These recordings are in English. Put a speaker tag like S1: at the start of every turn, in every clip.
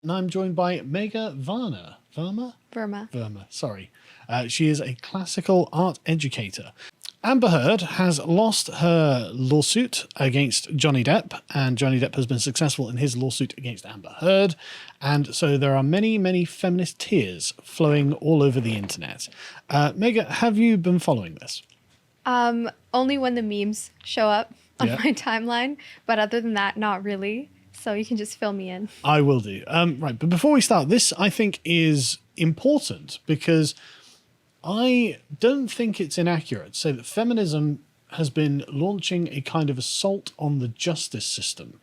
S1: And I'm joined by Mega Varna. Verma, sorry. She is a classical art educator. Amber Heard has lost her lawsuit against Johnny Depp, and Johnny Depp has been successful in his lawsuit against Amber Heard. And so there are many, many feminist tears flowing all over the internet. Mega, have you been following this?
S2: Only when the memes show up on my timeline, but other than that, not really. So you can just fill me in.
S1: I will do. Right, but before we start, this I think is important because I don't think it's inaccurate to say that feminism has been launching a kind of assault on the justice system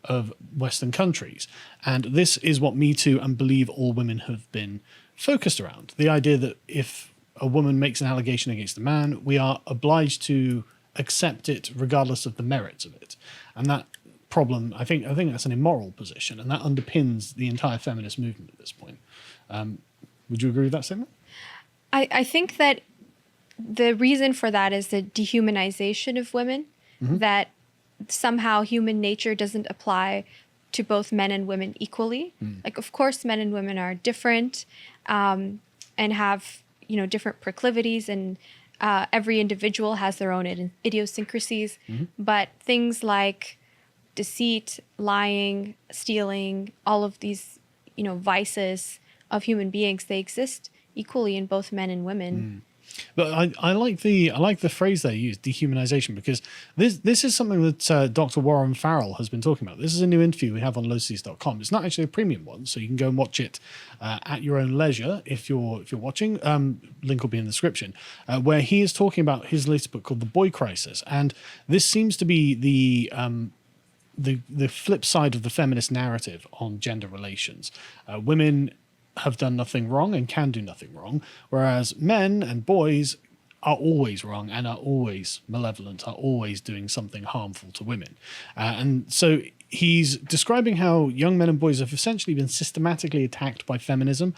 S1: of Western countries. And this is what Me Too and Believe All Women have been focused around. The idea that if a woman makes an allegation against a man, we are obliged to accept it regardless of the merits of it. And that problem, I think that's an immoral position, and that underpins the entire feminist movement at this point. Would you agree with that statement?
S2: I think that the reason for that is the dehumanization of women, that somehow human nature doesn't apply to both men and women equally. Like, of course, men and women are different and have, different proclivities, and every individual has their own idiosyncrasies. But things like deceit, lying, stealing, all of these, vices of human beings, they exist equally in both men and women.
S1: But I like the phrase they use, dehumanization, because this is something that Dr. Warren Farrell has been talking about. This is a new interview we have on lotus.com. It's not actually a premium one, so you can go and watch it at your own leisure if you're watching. Link will be in the description, where he is talking about his latest book called The Boy Crisis, and this seems to be the flip side of the feminist narrative on gender relations. Women have done nothing wrong and can do nothing wrong, whereas men and boys are always wrong and are always malevolent, are always doing something harmful to women. And so he's describing how young men and boys have essentially been systematically attacked by feminism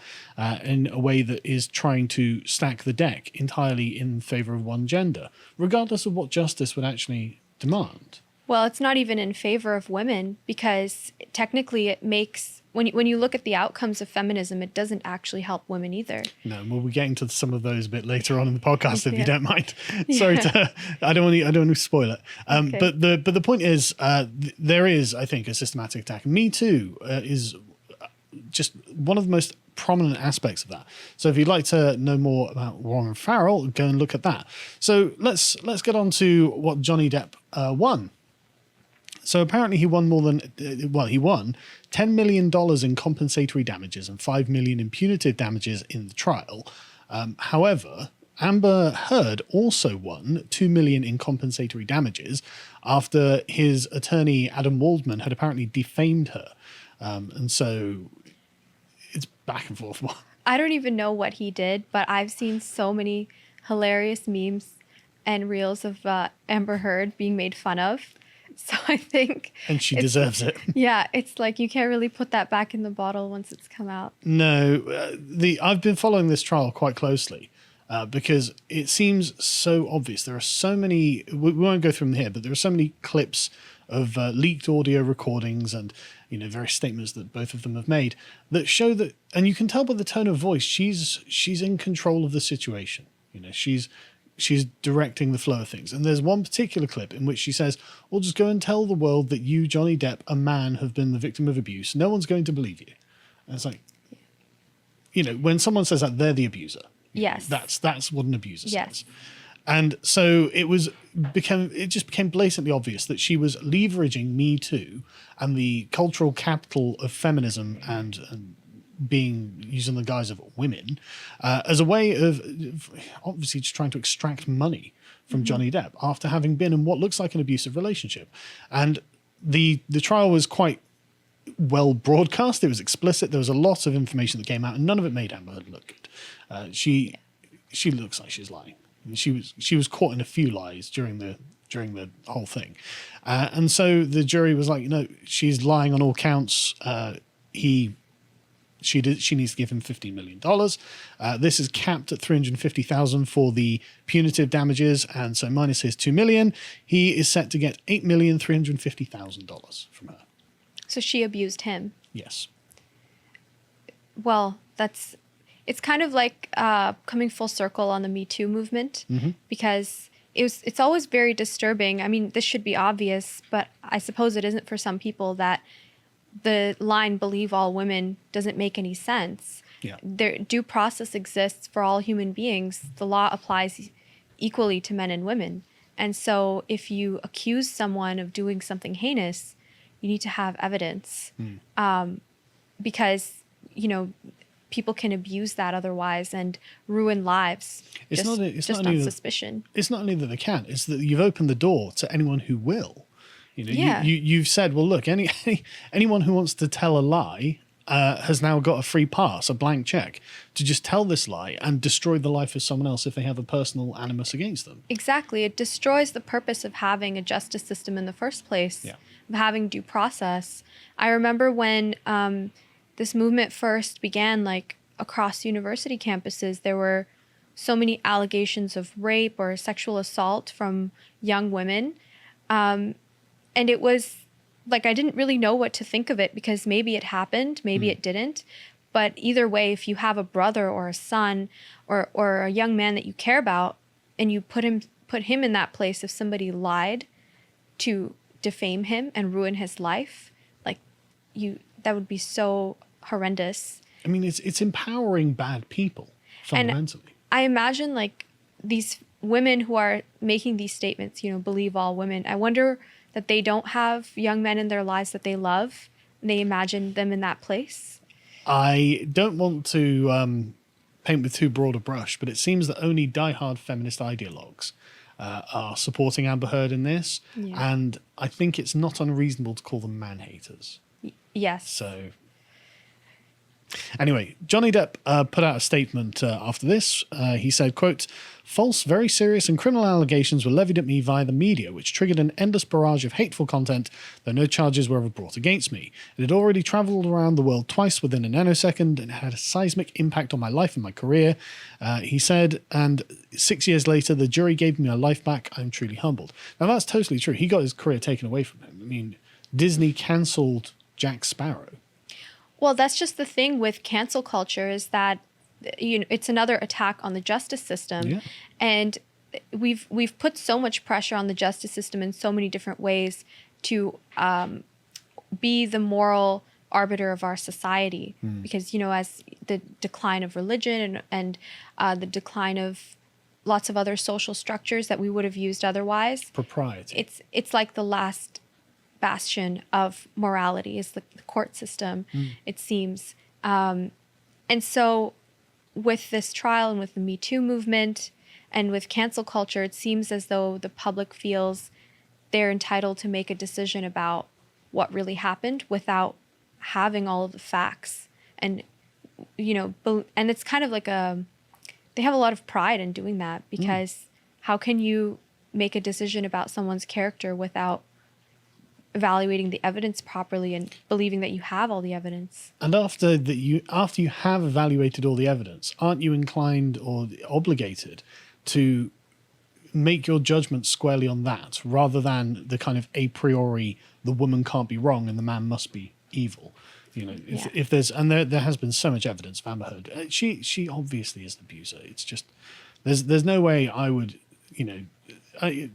S1: in a way that is trying to stack the deck entirely in favor of one gender, regardless of what justice would actually demand.
S2: Well, it's not even in favor of women, because technically it makes, when you look at the outcomes of feminism, it doesn't actually help women either.
S1: No, we'll be getting to some of those a bit later on in the podcast, if you don't mind. Sorry, I don't want to spoil it.
S2: Okay.
S1: But the point is, there is, I think, a systematic attack. Me Too is just one of the most prominent aspects of that. So if you'd like to know more about Warren Farrell, go and look at that. So let's get on to what Johnny Depp won. So apparently he won he won $10 million in compensatory damages and $5 million in punitive damages in the trial. However, Amber Heard also won $2 million in compensatory damages after his attorney, Adam Waldman, had apparently defamed her. And so it's back and forth.
S2: I don't even know what he did, but I've seen so many hilarious memes and reels of Amber Heard being made fun of. So I think...
S1: And she deserves it.
S2: Yeah, it's like you can't really put that back in the bottle once it's come out.
S1: No, I've been following this trial quite closely because it seems so obvious. There are so many... We won't go through them here, but there are so many clips of leaked audio recordings and various statements that both of them have made that show that... And you can tell by the tone of voice, she's in control of the situation. She's directing the flow of things. And there's one particular clip in which she says, well, just go and tell the world that you, Johnny Depp, a man, have been the victim of abuse. No one's going to believe you. And it's like, when someone says that, they're the abuser.
S2: Yes.
S1: That's what an abuser says. And so it just became blatantly obvious that she was leveraging Me Too and the cultural capital of feminism and being used in the guise of women as a way of obviously just trying to extract money from Johnny Depp after having been in what looks like an abusive relationship. And the trial was quite well broadcast. It was explicit. There was a lot of information that came out, and none of it made Amber Heard look good. She looks like she's lying. She was caught in a few lies during the whole thing, and so the jury was like, she's lying on all counts. She needs to give him $15 million. This is capped at $350,000 for the punitive damages, and so minus his $2 million, he is set to get $8,350,000 from her.
S2: So she abused him.
S1: Yes.
S2: well, it's kind of like coming full circle on the Me Too movement, because it's always very disturbing. I mean, this should be obvious, but I suppose it isn't for some people, that the line "believe all women" doesn't make any sense.
S1: Yeah.
S2: Their due process exists for all human beings. The law applies equally to men and women. And so if you accuse someone of doing something heinous, you need to have evidence, because, people can abuse that otherwise and ruin lives just on suspicion.
S1: It's not only that they can, it's that you've opened the door to anyone who will. You've said, well, look, anyone who wants to tell a lie has now got a free pass, a blank check, to just tell this lie and destroy the life of someone else if they have a personal animus against them.
S2: Exactly. It destroys the purpose of having a justice system in the first place, of having due process. I remember when this movement first began, like across university campuses, there were so many allegations of rape or sexual assault from young women. And it was like, I didn't really know what to think of it, because maybe it happened, maybe it didn't. But either way, if you have a brother or a son or a young man that you care about, and you put him in that place, if somebody lied to defame him and ruin his life, that would be so horrendous.
S1: I mean, it's empowering bad people fundamentally.
S2: And I imagine like these women who are making these statements, believe all women. I wonder that they don't have young men in their lives that they love. And they imagine them in that place. I
S1: don't want to paint with too broad a brush, but it seems that only diehard feminist ideologues are supporting Amber Heard in this. Yeah. And I think it's not unreasonable to call them man-haters.
S2: Yes.
S1: So anyway, Johnny Depp put out a statement after this. He said, quote, "False, very serious and criminal allegations were levied at me via the media, which triggered an endless barrage of hateful content, though no charges were ever brought against me. It had already travelled around the world twice within a nanosecond and had a seismic impact on my life and my career." He said, and 6 years later, the jury gave me my life back. I'm truly humbled. Now, that's totally true. He got his career taken away from him. I mean, Disney cancelled Jack Sparrow.
S2: Well, that's just the thing with cancel culture, is that it's another attack on the justice system. Yeah. And we've put so much pressure on the justice system in so many different ways to be the moral arbiter of our society. Because, as the decline of religion and the decline of lots of other social structures that we would have used otherwise.
S1: Propriety.
S2: It's like the last bastion of morality is the court system, it seems. And so with this trial and with the Me Too movement and with cancel culture, it seems as though the public feels they're entitled to make a decision about what really happened without having all of the facts. And, and it's kind of like they have a lot of pride in doing that, because how can you make a decision about someone's character without evaluating the evidence properly and believing that you have all the evidence?
S1: And after you have evaluated all the evidence, aren't you inclined or obligated to make your judgment squarely on that, rather than the kind of a priori, the woman can't be wrong and the man must be evil? If there's, and there has been so much evidence of Amber Heard. She obviously is an abuser. It's just there's no way I would,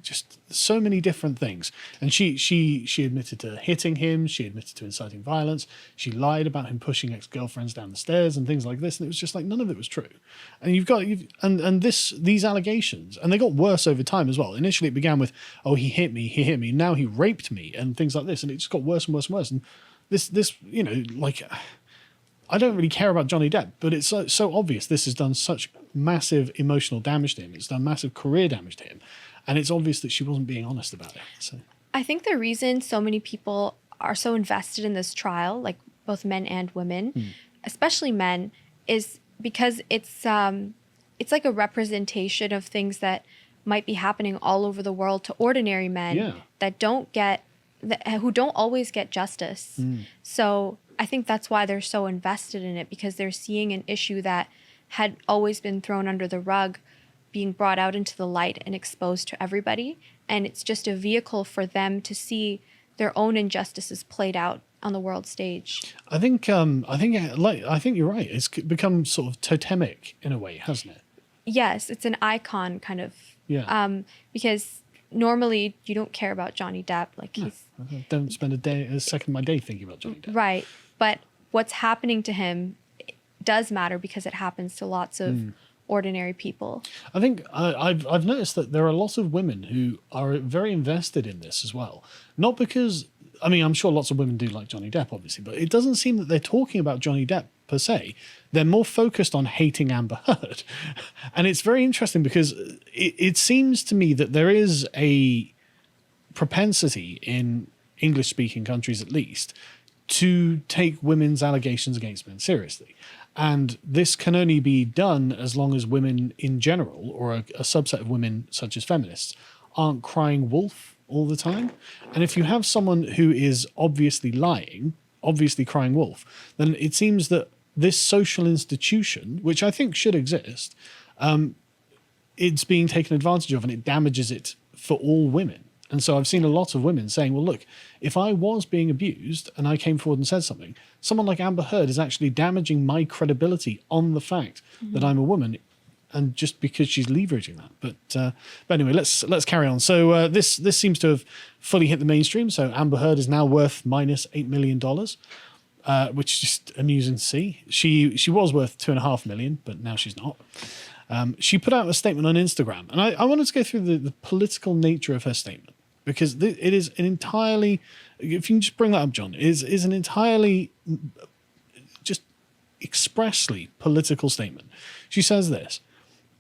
S1: just so many different things. And she admitted to hitting him. She admitted to inciting violence. She lied about him pushing ex-girlfriends down the stairs and things like this. And it was just like, none of it was true. And these allegations, and they got worse over time as well. Initially it began with, oh, he hit me. Now he raped me and things like this. And it just got worse and worse and worse. And this, I don't really care about Johnny Depp, but it's so obvious this has done such massive emotional damage to him. It's done massive career damage to him. And it's obvious that she wasn't being honest about it. So
S2: I think the reason so many people are so invested in this trial, like both men and women, especially men, is because it's like a representation of things that might be happening all over the world to ordinary men who don't always get justice. So I think that's why they're so invested in it, because they're seeing an issue that had always been thrown under the rug being brought out into the light and exposed to everybody. And it's just a vehicle for them to see their own injustices played out on the world stage.
S1: I think you're right. It's become sort of totemic in a way, hasn't it?
S2: Yes, it's an icon kind of.
S1: Yeah.
S2: Because normally you don't care about Johnny Depp. Like
S1: I don't spend a second of my day thinking about Johnny Depp.
S2: Right. But what's happening to him does matter because it happens to lots of ordinary people.
S1: I think I've noticed that there are lots of women who are very invested in this as well. Not because, I mean, I'm sure lots of women do like Johnny Depp, obviously, but it doesn't seem that they're talking about Johnny Depp per se. They're more focused on hating Amber Heard. And it's very interesting because it seems to me that there is a propensity in English-speaking countries, at least, to take women's allegations against men seriously. And this can only be done as long as women in general, or a subset of women such as feminists, aren't crying wolf all the time. And if you have someone who is obviously lying, obviously crying wolf, then it seems that this social institution, which I think should exist, it's being taken advantage of and it damages it for all women. And so I've seen a lot of women saying, well, look, if I was being abused and I came forward and said something, someone like Amber Heard is actually damaging my credibility on the fact that I'm a woman, and just because she's leveraging that. But anyway, let's carry on. So this seems to have fully hit the mainstream. So Amber Heard is now worth minus $8 million, which is just amusing to see. She was worth $2.5 million, but now she's not. She put out a statement on Instagram, and I wanted to go through the political nature of her statement, because it is an entirely, if you can just bring that up, John, is an entirely just expressly political statement. She says this: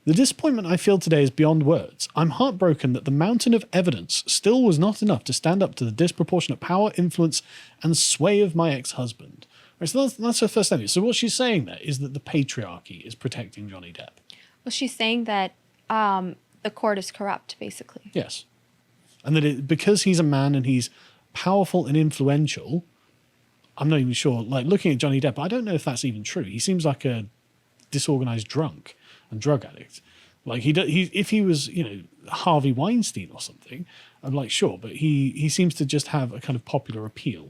S1: "The disappointment I feel today is beyond words. I'm heartbroken that the mountain of evidence still was not enough to stand up to the disproportionate power, influence, and sway of my ex-husband." Right, so that's her first statement. So what she's saying there is that the patriarchy is protecting Johnny Depp.
S2: Well, she's saying that the court is corrupt, basically.
S1: Yes. And that because he's a man and he's powerful and influential, I'm not even sure, like looking at Johnny Depp, I don't know if that's even true. He seems like a disorganized drunk and drug addict. Like if he was, Harvey Weinstein or something, I'm like, sure, but he seems to just have a kind of popular appeal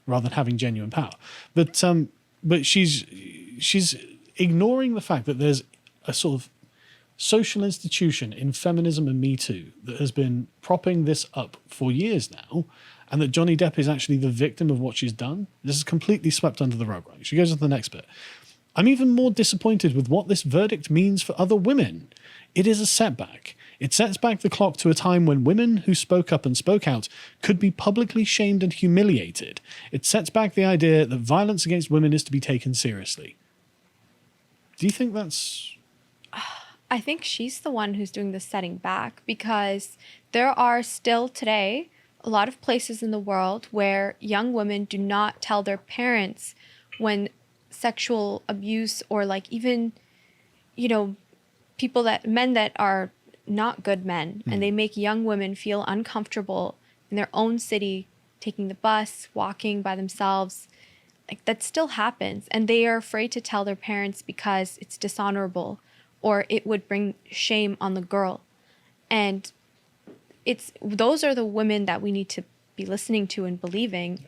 S1: rather than having genuine power. But she's ignoring the fact that there's a sort of social institution in feminism and Me Too that has been propping this up for years now, and that Johnny Depp is actually the victim of what she's done. This is completely swept under the rug. Right? She goes to the next bit. "I'm even more disappointed with what this verdict means for other women. It is a setback. It sets back the clock to a time when women who spoke up and spoke out could be publicly shamed and humiliated. It sets back the idea that violence against women is to be taken seriously." Do you think that's...
S2: I think she's the one who's doing the setting back, because there are still today a lot of places in the world where young women do not tell their parents when sexual abuse, or like even, men that are not good men, and they make young women feel uncomfortable in their own city, taking the bus, walking by themselves. Like, that still happens, and they are afraid to tell their parents because it's dishonorable, or it would bring shame on the girl. And those are the women that we need to be listening to and believing,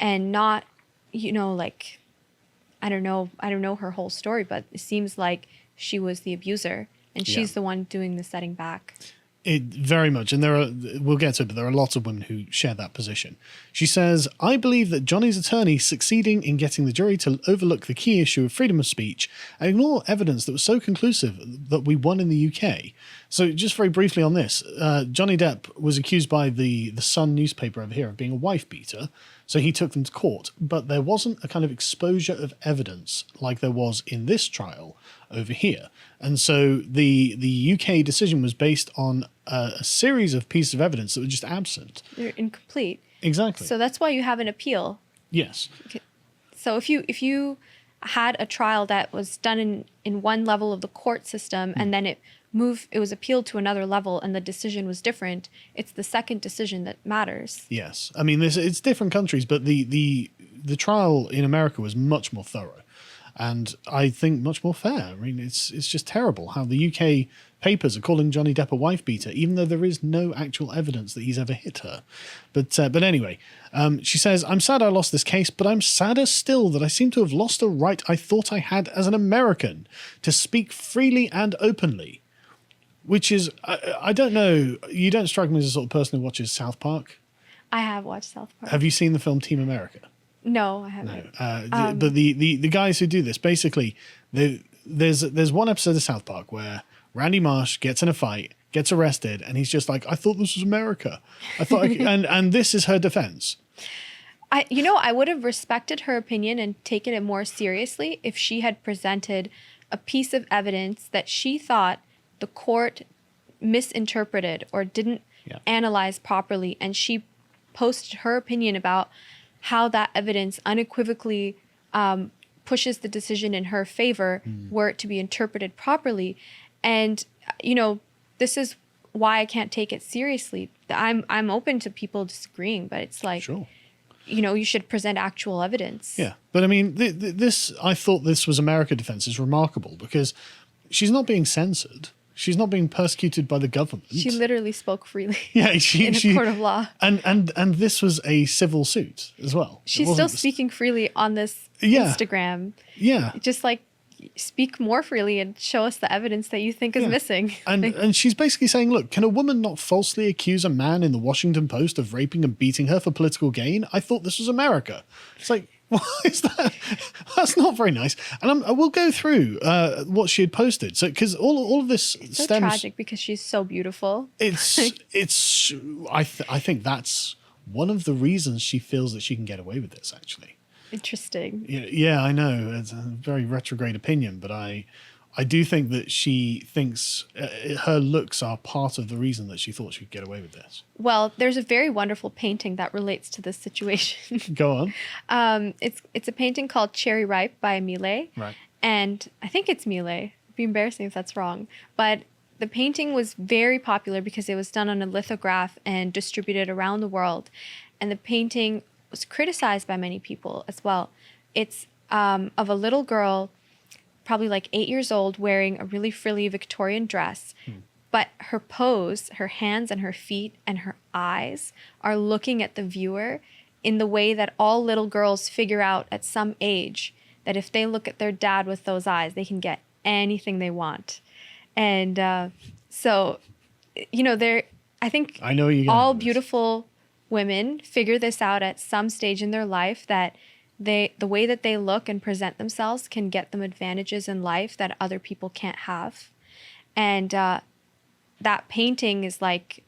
S2: and not, I don't know her whole story, but it seems like she was the abuser, and she's the one doing the setting back.
S1: It very much, and we'll get to it, but there are lots of women who share that position. She says, "I believe that Johnny's attorney succeeding in getting the jury to overlook the key issue of freedom of speech and ignore evidence that was so conclusive that we won in the UK." So just very briefly on this, Johnny Depp was accused by the Sun newspaper over here of being a wife beater. So he took them to court, but there wasn't a kind of exposure of evidence like there was in this trial over here. And so the UK decision was based on a series of pieces of evidence that were just absent.
S2: They're incomplete.
S1: Exactly.
S2: So that's why you have an appeal.
S1: Yes.
S2: Okay. So if you had a trial that was done in one level of the court system, and then it was appealed to another level and the decision was different, it's the second decision that matters.
S1: Yes. I mean, it's different countries, but the trial in America was much more thorough. and I think much more fair. I mean, it's just terrible how the UK papers are calling Johnny Depp a wife beater, even though there is no actual evidence that he's ever hit her. But anyway, she says, "I'm sad I lost this case, but I'm sadder still that I seem to have lost a right I thought I had as an American to speak freely and openly." Which is, I don't know, you don't strike me as the sort of person who watches South Park.
S2: I have watched South Park.
S1: Have you seen the film Team America?
S2: No, I haven't.
S1: No. But the guys who do this, basically, there's one episode of South Park where Randy Marsh gets in a fight, gets arrested, and he's just like, "I thought this was America. I thought," and this is her defense.
S2: I would have respected her opinion and taken it more seriously if she had presented a piece of evidence that she thought the court misinterpreted or didn't analyze properly, and she posted her opinion about how that evidence unequivocally pushes the decision in her favor were it to be interpreted properly. And, this is why I can't take it seriously. I'm open to people disagreeing, but it's like,
S1: sure.
S2: You should present actual evidence.
S1: Yeah. But I mean, this, I thought this was America defense is remarkable because she's not being censored. She's not being persecuted by the government.
S2: She literally spoke freely.
S1: Yeah,
S2: in a court of law.
S1: And this was a civil suit as well.
S2: She's still speaking freely on this Instagram.
S1: Yeah.
S2: Just like speak more freely and show us the evidence that you think is missing.
S1: And she's basically saying, look, can a woman not falsely accuse a man in the Washington Post of raping and beating her for political gain? I thought this was America. It's like, what is that? That's not very nice. And I will go through what she had posted. So, because all of this
S2: it's so tragic because she's so beautiful.
S1: I think that's one of the reasons she feels that she can get away with this, actually.
S2: Interesting.
S1: Yeah, I know. It's a very retrograde opinion, but I do think that she thinks her looks are part of the reason that she thought she could get away with this.
S2: Well, there's a very wonderful painting that relates to this situation.
S1: Go on.
S2: It's a painting called Cherry Ripe by Millet.
S1: Right.
S2: And I think it's Millet. It'd be embarrassing if that's wrong. But the painting was very popular because it was done on a lithograph and distributed around the world. And the painting was criticized by many people as well. It's of a little girl, probably like 8 years old, wearing a really frilly Victorian dress. But her pose, her hands and her feet and her eyes are looking at the viewer in the way that all little girls figure out at some age that if they look at their dad with those eyes, they can get anything they want. And so, I think
S1: I know
S2: all beautiful women figure this out at some stage in their life, that the way that they look and present themselves can get them advantages in life that other people can't have. And that painting is like,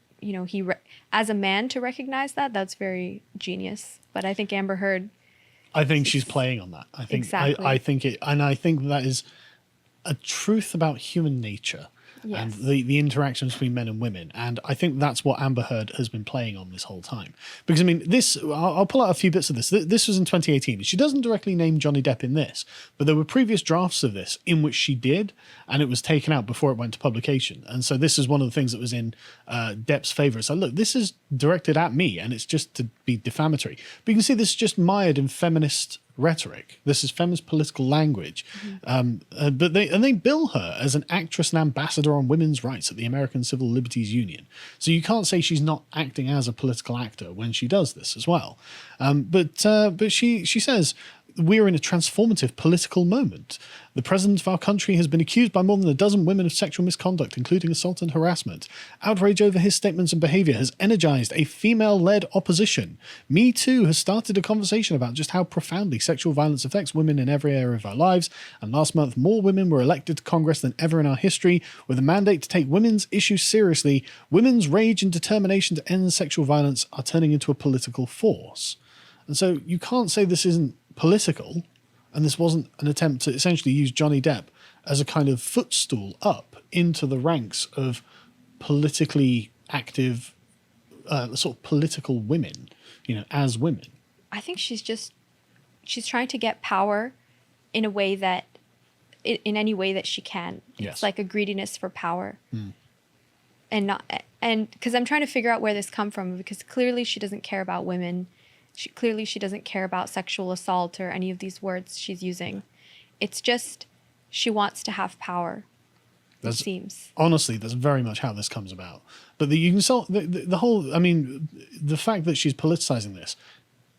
S2: as a man to recognize that's very genius. But I think Amber Heard,
S1: I think she's playing on that. I think
S2: exactly.
S1: I think that is a truth about human nature.
S2: Yes.
S1: And the interactions between men and women. And I think that's what Amber Heard has been playing on this whole time. Because, I mean, I'll pull out a few bits of this. This was in 2018. She doesn't directly name Johnny Depp in this, but there were previous drafts of this in which she did, and it was taken out before it went to publication. And so this is one of the things that was in Depp's favor. So, look, this is directed at me, and it's just to be defamatory. But you can see this is just mired in feminist rhetoric. This is feminist political language. But they bill her as an actress and ambassador on women's rights at the American Civil Liberties Union. So you can't say she's not acting as a political actor when she does this as well. But she says, "We're in a transformative political moment. The president of our country has been accused by more than a dozen women of sexual misconduct, including assault and harassment. Outrage over his statements and behavior has energized a female-led opposition. Me Too has started a conversation about just how profoundly sexual violence affects women in every area of our lives. And last month, more women were elected to Congress than ever in our history. With a mandate to take women's issues seriously, women's rage and determination to end sexual violence are turning into a political force." And so you can't say this isn't political, and this wasn't an attempt to essentially use Johnny Depp as a kind of footstool up into the ranks of politically active, sort of political women, as women.
S2: I think she's trying to get power in a way that, in any way that she can.
S1: Yes.
S2: It's like a greediness for power. And because I'm trying to figure out where this come from, because clearly she doesn't care about women. She doesn't care about sexual assault or any of these words she's using. It's just she wants to have power. It seems.
S1: Honestly, that's very much how this comes about. But you can sell the whole. I mean, the fact that she's politicizing this,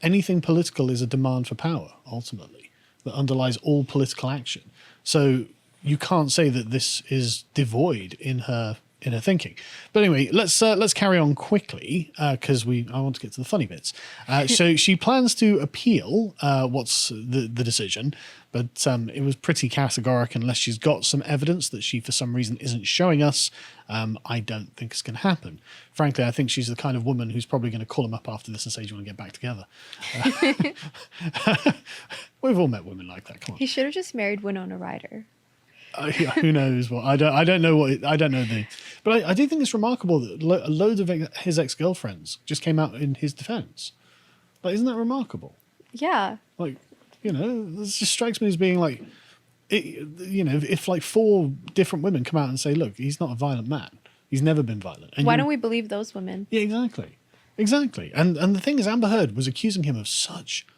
S1: anything political is a demand for power. Ultimately, that underlies all political action. So you can't say that this is devoid in her thinking. But anyway, let's carry on quickly because I want to get to the funny bits. So she plans to appeal what's the decision, but it was pretty categoric. Unless she's got some evidence that she for some reason isn't showing us, I don't think it's going to happen. Frankly, I think she's the kind of woman who's probably going to call him up after this and say, "Do you want to get back together?" We've all met women like that. Come on.
S2: He should have just married Winona Ryder.
S1: Yeah, who knows what? I don't know what. I don't know but I do think it's remarkable that loads of his ex-girlfriends just came out in his defense. Like, isn't that remarkable?
S2: Yeah.
S1: Like, this just strikes me as being like, if like 4 different women come out and say, "Look, he's not a violent man. He's never been violent." And
S2: why don't we believe those women?
S1: Yeah, exactly. And the thing is, Amber Heard was accusing him of such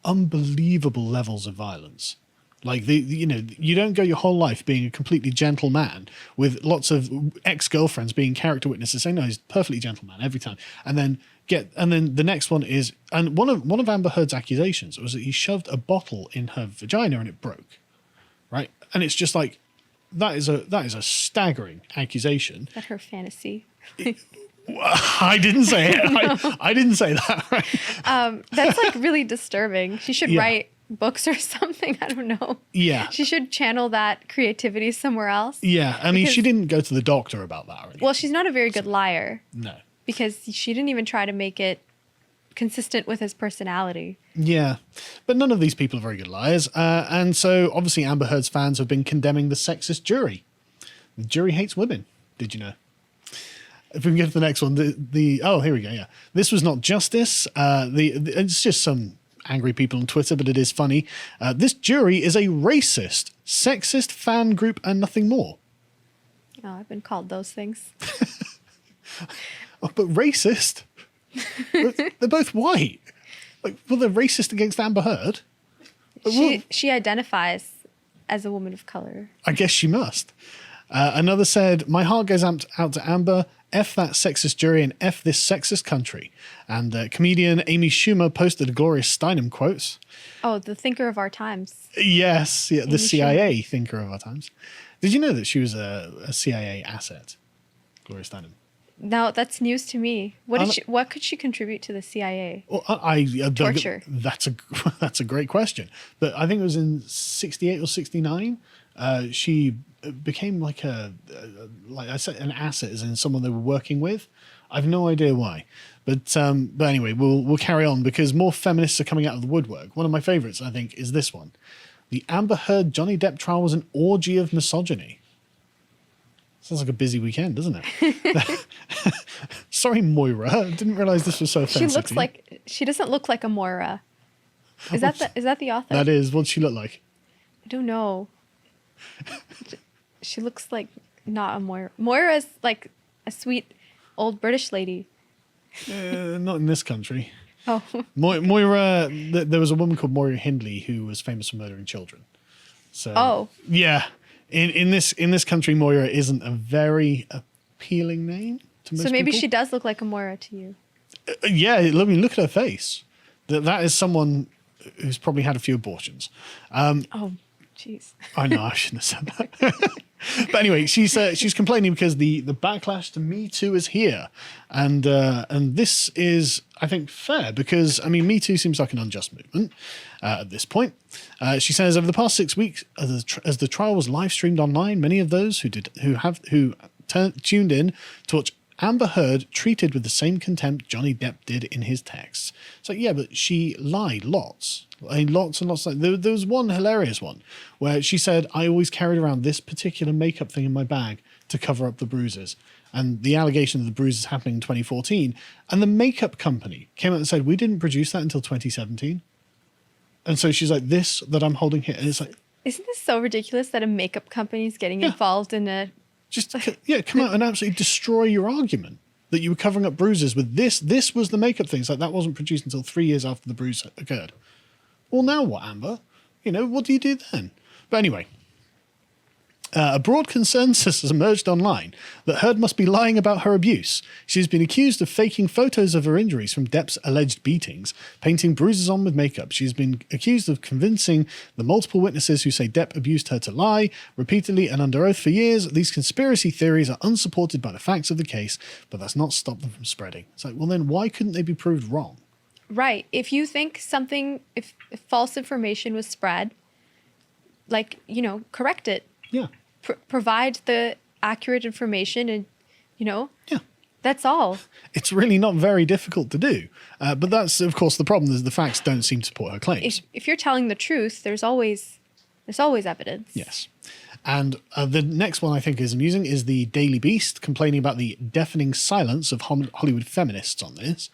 S1: unbelievable levels of violence. Like, you don't go your whole life being a completely gentle man with lots of ex-girlfriends being character witnesses saying, "No, he's a perfectly gentle man every time." And then the next one is, and one of Amber Heard's accusations was that he shoved a bottle in her vagina and it broke. Right? And it's just like, that is a staggering accusation.
S2: That's her fantasy.
S1: I didn't say it. No. I didn't say that. Right?
S2: That's like really disturbing. She should write books or something. I don't know.
S1: Yeah.
S2: She should channel that creativity somewhere else.
S1: Yeah. I mean, she didn't go to the doctor about that or anything.
S2: Well, she's not a very good liar.
S1: No.
S2: Because she didn't even try to make it consistent with his personality.
S1: Yeah. But none of these people are very good liars. And so obviously Amber Heard's fans have been condemning the sexist jury. The jury hates women. Did you know? If we can get to the next one, here we go. Yeah. This was not justice. It's just some angry people on Twitter, but it is funny. This jury is a racist, sexist fan group and nothing more.
S2: Oh, I've been called those things.
S1: Oh, but racist? They're both white. Like, well, they're racist against Amber Heard.
S2: She identifies as a woman of color.
S1: I guess she must. Another said, "My heart goes out to Amber. F that sexist jury and F this sexist country." And comedian Amy Schumer posted a Gloria Steinem quote.
S2: Oh, the thinker of our times.
S1: Yes, yeah, the
S2: Amy
S1: CIA
S2: Schumer.
S1: thinker of our times. Did you know that she was a CIA asset, Gloria Steinem?
S2: No, that's news to me. What could she contribute to the CIA?
S1: Well,
S2: Torture.
S1: That's a great question. But I think it was in 68 or 69. She became like like I said, an asset, as in someone they were working with. I've no idea why. But anyway, we'll carry on because more feminists are coming out of the woodwork. One of my favorites, I think, is this one. The Amber Heard Johnny Depp trial was an orgy of misogyny. Sounds like a busy weekend, doesn't it? Sorry, Moira. I didn't realize this was so offensive.
S2: She doesn't look like a Moira. Is that the author?
S1: That is. What's she look like?
S2: I don't know. She looks like not a Moira. Moira is like a sweet old British lady.
S1: Not in this country.
S2: Oh.
S1: Moira, there was a woman called Moira Hindley who was famous for murdering children. So yeah. In this country, Moira isn't a very appealing name to most people. So
S2: maybe she does look like a Moira to you.
S1: Yeah, look at her face. That is someone who's probably had a few abortions.
S2: Oh, jeez.
S1: I know, I shouldn't have said that. But anyway, she's complaining because the backlash to Me Too is here, and this is, I think, fair because I mean Me Too seems like an unjust movement at this point. She says over the past 6 weeks, as the trial was live streamed online, many of those who tuned in to watch Amber Heard treated with the same contempt Johnny Depp did in his texts. So yeah, but she lied lots. Lots and lots. There was one hilarious one where she said, "I always carried around this particular makeup thing in my bag to cover up the bruises." And the allegation of the bruises happening in 2014. And the makeup company came out and said, "We didn't produce that until 2017. And so she's like, "This that I'm holding here." And it's like,
S2: isn't this so ridiculous that a makeup company is getting involved in a...
S1: Just, come out and absolutely destroy your argument that you were covering up bruises with this. This was the makeup thing. It's like, that wasn't produced until 3 years after the bruise occurred. Well, now what, Amber? What do you do then? But anyway, a broad consensus has emerged online that Heard must be lying about her abuse. She's been accused of faking photos of her injuries from Depp's alleged beatings, painting bruises on with makeup. She's been accused of convincing the multiple witnesses who say Depp abused her to lie, repeatedly and under oath for years. These conspiracy theories are unsupported by the facts of the case, but that's not stopped them from spreading. It's like, well then why couldn't they be proved wrong?
S2: Right. If you think something, if false information was spread, like, correct it.
S1: Yeah.
S2: Provide the accurate information and,
S1: Yeah.
S2: that's all.
S1: It's really not very difficult to do. But that's, of course, the problem is the facts don't seem to support her claims.
S2: If you're telling the truth, there's always evidence.
S1: Yes. And the next one I think is amusing is the Daily Beast complaining about the deafening silence of Hollywood feminists on this.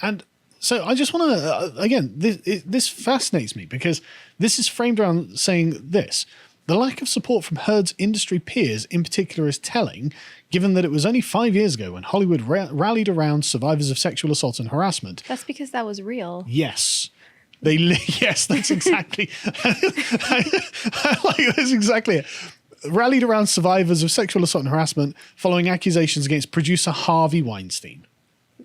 S1: And so I just want to, again, this fascinates me because this is framed around saying this. The lack of support from Heard's industry peers in particular is telling, given that it was only 5 years ago when Hollywood rallied around survivors of sexual assault and harassment.
S2: That's because that was real.
S1: Yes. Yes, that's exactly. That's exactly it. Rallied around survivors of sexual assault and harassment following accusations against producer Harvey Weinstein.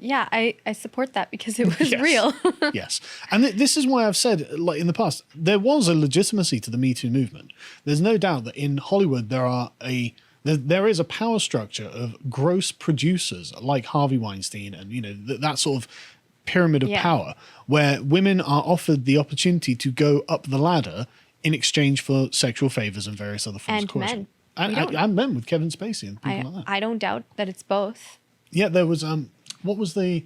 S2: Yeah, I support that because it was real.
S1: Yes. And this is why I've said, like in the past, there was a legitimacy to the Me Too movement. There's no doubt that in Hollywood there is a power structure of gross producers like Harvey Weinstein and, that sort of pyramid of power where women are offered the opportunity to go up the ladder in exchange for sexual favors and various other forms of coercion. And men with Kevin Spacey and people like that.
S2: I don't doubt that it's both.
S1: Yeah, there was what's the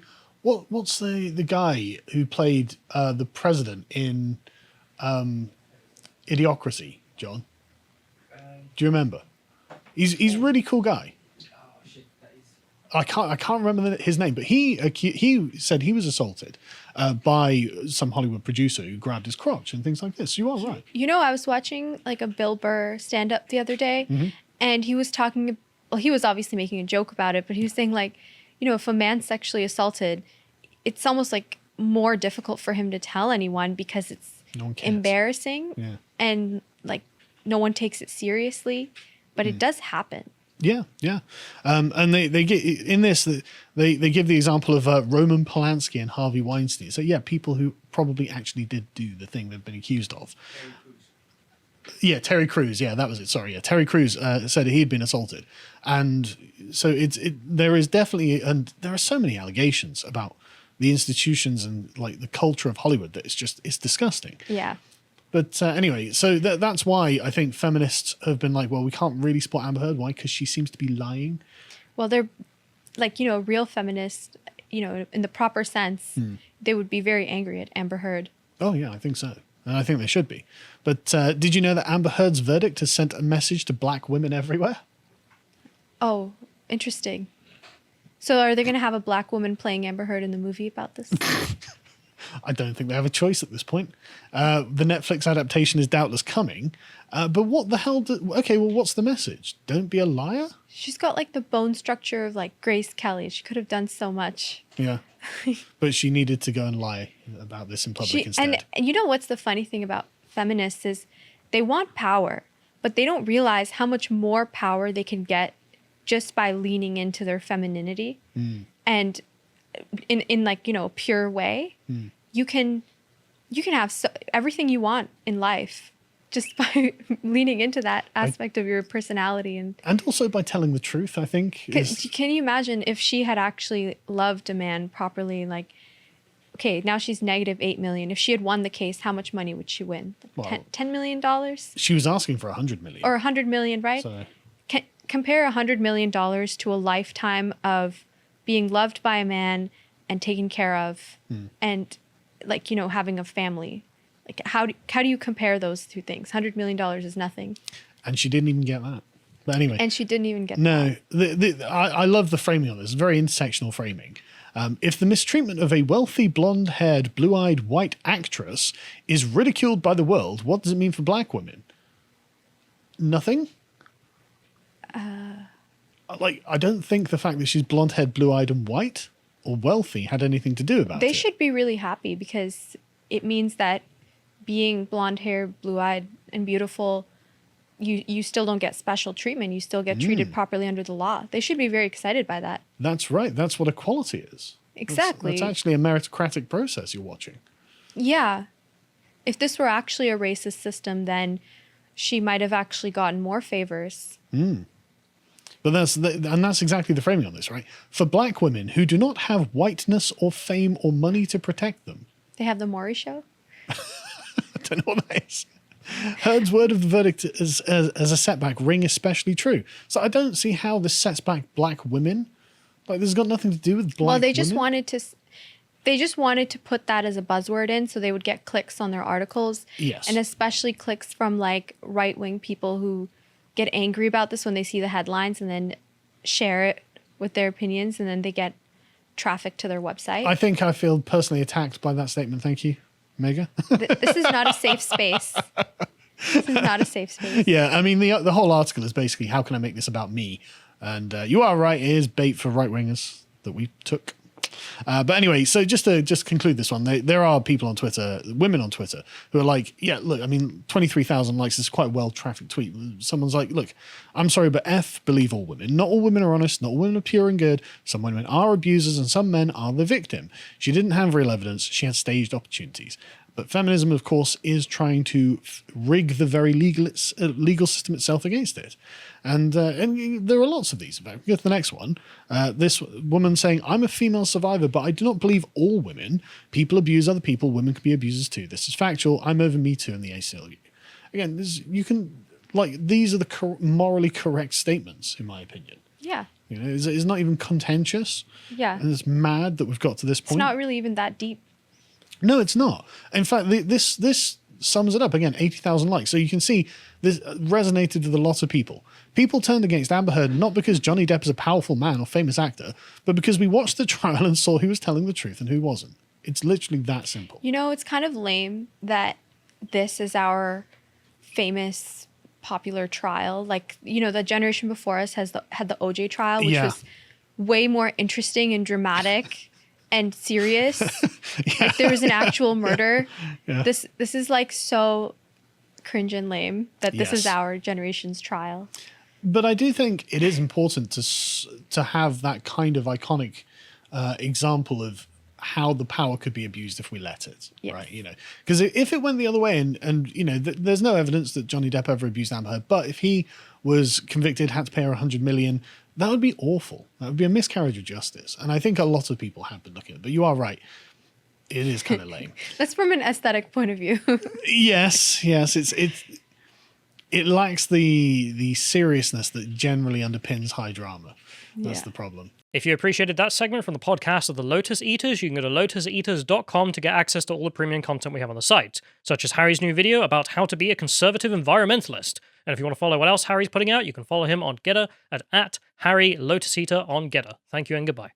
S1: guy who played the president in Idiocracy, John? Do you remember? He's a really cool guy. I can't remember his name, but he said he was assaulted by some Hollywood producer who grabbed his crotch and things like this. You are right.
S2: I was watching like a Bill Burr stand up the other day, and he was talking. Well, he was obviously making a joke about it, but he was saying like, if a man's sexually assaulted, it's almost like more difficult for him to tell anyone because it's embarrassing and like no one takes it seriously, but it does happen.
S1: Yeah. And they get in this, they give the example of Roman Polanski and Harvey Weinstein. So people who probably actually did do the thing they've been accused of. Yeah, Terry Crews. Yeah, that was it. Sorry. Yeah, Terry Crews said he'd been assaulted. And so there is definitely, and there are so many allegations about the institutions and like the culture of Hollywood that it's disgusting.
S2: Yeah.
S1: But anyway, so that's why I think feminists have been like, well, we can't really support Amber Heard. Why? Because she seems to be lying.
S2: Well, they're like, real feminists, in the proper sense, they would be very angry at Amber Heard.
S1: Oh, yeah, I think so. And I think they should be. But did you know that Amber Heard's verdict has sent a message to black women everywhere?
S2: Oh, interesting. So are they going to have a black woman playing Amber Heard in the movie about this?
S1: I don't think they have a choice at this point. The Netflix adaptation is doubtless coming. But what the hell? What's the message? Don't be a liar?
S2: She's got like the bone structure of like Grace Kelly. She could have done so much.
S1: Yeah. But she needed to go and lie about this in public instead.
S2: And what's the funny thing about feminists is they want power, but they don't realize how much more power they can get just by leaning into their femininity. And in like, a pure way, you can have everything you want in life just by leaning into that aspect of your personality. And
S1: also by telling the truth, I think.
S2: Can you imagine if she had actually loved a man properly? Like, okay, now she's negative $8 million. If she had won the case, how much money would she win? $10 million?
S1: She was asking for $100 million.
S2: Or $100 million, right? So. Compare $100 million to a lifetime of being loved by a man and taken care of and like, having a family. Like how do you compare those two things? $100 million is nothing. And
S1: she didn't even get that. But anyway.
S2: And she didn't even get that.
S1: No, I love the framing of this. It's very intersectional framing. If the mistreatment of a wealthy, blonde-haired, blue-eyed white actress is ridiculed by the world, what does it mean for black women? Nothing? I don't think the fact that she's blonde-haired, blue-eyed, and white or wealthy had anything to do about it.
S2: They should be really happy because it means that being blonde-haired, blue-eyed, and beautiful you still don't get special treatment. You still get treated properly under the law. They should be very excited by that.
S1: That's right. That's what equality is.
S2: Exactly.
S1: That's actually a meritocratic process you're watching.
S2: Yeah. If this were actually a racist system, then she might have actually gotten more favors.
S1: But that's exactly the framing on this, right? For black women who do not have whiteness or fame or money to protect them.
S2: They have the Maury show?
S1: I don't know what that is. Heard's word of the verdict as a setback ring especially true. So I don't see how this sets back black women. Like, this has got nothing to do with black women.
S2: Well, they just wanted to put that as a buzzword in so they would get clicks on their articles.
S1: Yes.
S2: And especially clicks from like right-wing people who get angry about this when they see the headlines and then share it with their opinions, and then they get traffic to their website.
S1: I think I feel personally attacked by that statement. Thank you, Mega.
S2: This is not a safe space. This is not a safe space.
S1: Yeah, I mean, the whole article is basically, how can I make this about me? And you are right, it is bait for right-wingers that we took. But anyway, so just to conclude this one, there are people on Twitter, women on Twitter, who are like, yeah, look, I mean, 23,000 likes is quite a well-trafficked tweet. Someone's like, look, I'm sorry, but believe all women. Not all women are honest, not all women are pure and good. Some women are abusers and some men are the victim. She didn't have real evidence, she had staged opportunities. But feminism, of course, is trying to rig the very legal system itself against it. And there are lots of these. In fact, go to the next one. This woman saying, I'm a female survivor, but I do not believe all women. People abuse other people. Women can be abusers too. This is factual. I'm over Me Too and the ACLU. Again, these are the morally correct statements, in my opinion.
S2: Yeah.
S1: You know, it's not even contentious.
S2: Yeah.
S1: And it's mad that we've got to this point.
S2: It's not really even that deep.
S1: No, it's not. In fact, this sums it up. Again, 80,000 likes. So you can see this resonated with a lot of people. People turned against Amber Heard not because Johnny Depp is a powerful man or famous actor, but because we watched the trial and saw who was telling the truth and who wasn't. It's literally that simple.
S2: You know, it's kind of lame that this is our famous, popular trial. Like, you know, the generation before us had the OJ trial, which was way more interesting and dramatic. And serious. Like there was an actual murder.
S1: Yeah.
S2: This is like so cringe and lame that this is our generation's trial.
S1: But I do think it is important to have that kind of iconic example of how the power could be abused if we let it, right? You know, because if it went the other way and you know, there's no evidence that Johnny Depp ever abused Amber Heard, but if he was convicted, had to pay her $100 million, that would be awful. That would be a miscarriage of justice. And I think a lot of people have been looking at it. But you are right. It is kind of lame.
S2: That's from an aesthetic point of view.
S1: Yes. It lacks the seriousness that generally underpins high drama. That's the problem.
S3: If you appreciated that segment from the podcast of the Lotus Eaters, you can go to lotuseaters.com to get access to all the premium content we have on the site, such as Harry's new video about how to be a conservative environmentalist. And if you want to follow what else Harry's putting out, you can follow him on Getter at @HarryLotusEater on Getter. Thank you and goodbye.